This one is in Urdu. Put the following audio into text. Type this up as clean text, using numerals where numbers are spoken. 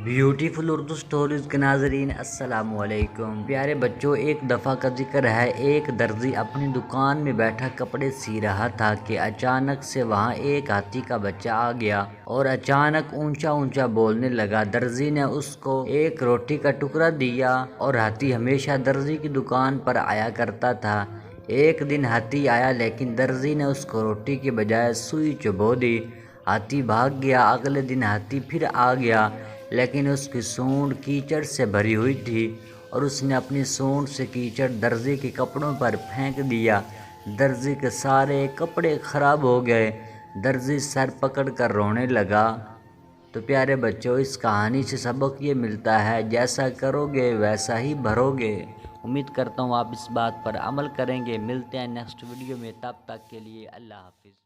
بیوٹیفل اردو سٹوریز کے ناظرین السلام علیکم۔ پیارے بچوں، ایک دفعہ کا ذکر ہے، ایک درزی اپنی دکان میں بیٹھا کپڑے سی رہا تھا کہ اچانک سے وہاں ایک ہاتھی کا بچہ آ گیا اور اچانک اونچا اونچا بولنے لگا۔ درزی نے اس کو ایک روٹی کا ٹکڑا دیا اور ہاتھی ہمیشہ درزی کی دکان پر آیا کرتا تھا۔ ایک دن ہاتھی آیا لیکن درزی نے اس کو روٹی کے بجائے سوئی چبو دی۔ ہاتھی بھاگ گیا۔ اگلے دن ہاتھی پھر آ گیا لیکن اس کی سونڈ کیچڑ سے بھری ہوئی تھی اور اس نے اپنی سونڈ سے کیچڑ درزی کے کپڑوں پر پھینک دیا۔ درزی کے سارے کپڑے خراب ہو گئے۔ درزی سر پکڑ کر رونے لگا۔ تو پیارے بچوں، اس کہانی سے سبق یہ ملتا ہے، جیسا کرو گے ویسا ہی بھرو گے۔ امید کرتا ہوں آپ اس بات پر عمل کریں گے۔ ملتے ہیں نیکسٹ ویڈیو میں، تب تک کے لیے اللہ حافظ۔